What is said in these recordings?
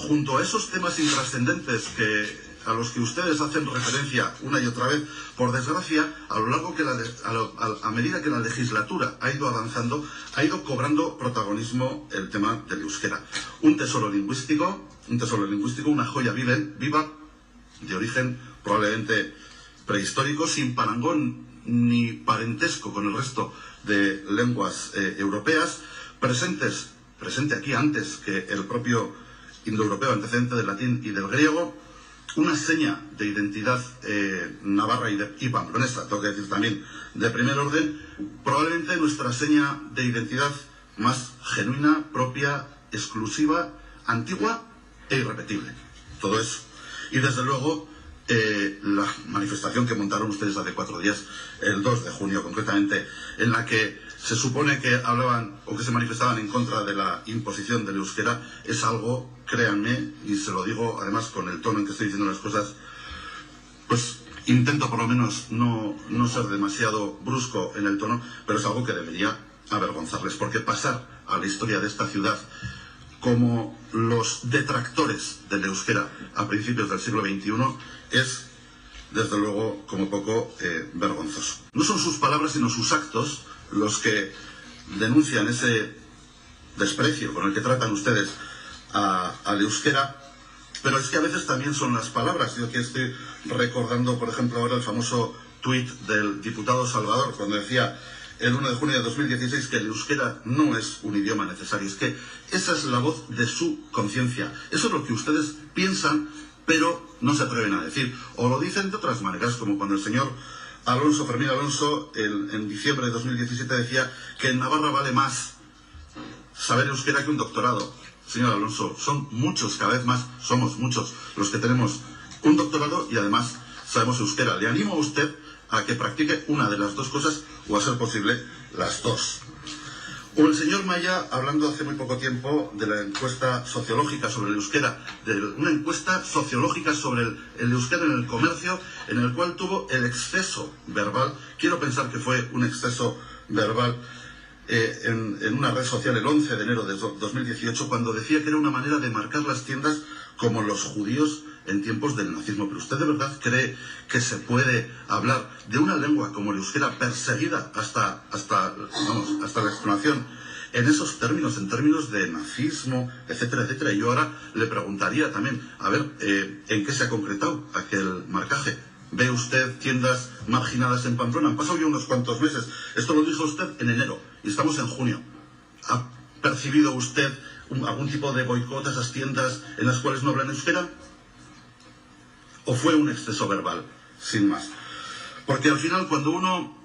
junto a esos temas intrascendentes a los que ustedes hacen referencia una y otra vez, por desgracia, a lo largo a medida que la legislatura ha ido avanzando, ha ido cobrando protagonismo el tema del euskera. Un tesoro lingüístico, una joya viva, de origen probablemente prehistórico, sin parangón ni parentesco con el resto de lenguas europeas, presente aquí antes que el propio indoeuropeo, antecedente del latín y del griego, una seña de identidad navarra y pamplonesa, tengo que decir también de primer orden, probablemente nuestra seña de identidad más genuina, propia, exclusiva, antigua e irrepetible. Todo eso. Y desde luego, la manifestación que montaron ustedes hace 4 días, el 2 de junio concretamente, en la que se supone que hablaban o que se manifestaban en contra de la imposición del euskera, es algo, créanme, y se lo digo además con el tono en que estoy diciendo las cosas, pues intento por lo menos no ser demasiado brusco en el tono, pero es algo que debería avergonzarles, porque pasar a la historia de esta ciudad como los detractores del euskera a principios del siglo XXI es, desde luego, como poco vergonzoso. No son sus palabras sino sus actos los que denuncian ese desprecio con el que tratan ustedes al euskera, pero es que a veces también son las palabras. Yo aquí estoy recordando, por ejemplo, ahora el famoso tuit del diputado Salvador, cuando decía el 1 de junio de 2016 que el euskera no es un idioma necesario. Es que esa es la voz de su conciencia. Eso es lo que ustedes piensan, pero no se atreven a decir. O lo dicen de otras maneras, como cuando el señor Fermín Alonso, en diciembre de 2017 decía que en Navarra vale más saber euskera que un doctorado. Señor Alonso, son muchos, cada vez más somos muchos los que tenemos un doctorado y además sabemos euskera. Le animo a usted a que practique una de las dos cosas o, a ser posible, las dos. O el señor Maya, hablando hace muy poco tiempo de la encuesta sociológica sobre el euskera, de una encuesta sociológica sobre el euskera en el comercio, en el cual tuvo el exceso verbal, quiero pensar que fue un exceso verbal en una red social el 11 de enero de 2018, cuando decía que era una manera de marcar las tiendas como los judíos en tiempos del nazismo. ¿Pero usted de verdad cree que se puede hablar de una lengua como el euskera, perseguida hasta la extenuación, en esos términos, en términos de nazismo, etcétera, etcétera? Y yo ahora le preguntaría también, a ver, ¿en qué se ha concretado aquel marcaje? ¿Ve usted tiendas marginadas en Pamplona? Han pasado ya unos cuantos meses. Esto lo dijo usted en enero y estamos en junio. ¿Ha percibido usted algún tipo de boicot a esas tiendas en las cuales no hablan euskera? ¿O fue un exceso verbal, sin más? Porque al final, cuando uno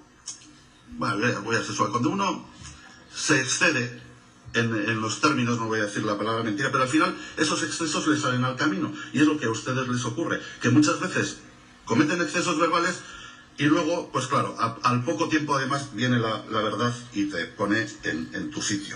cuando uno se excede en los términos, no voy a decir la palabra mentira, pero al final esos excesos les salen al camino. Y es lo que a ustedes les ocurre, que muchas veces cometen excesos verbales y luego, pues claro, al poco tiempo además viene la verdad y te pone en tu sitio.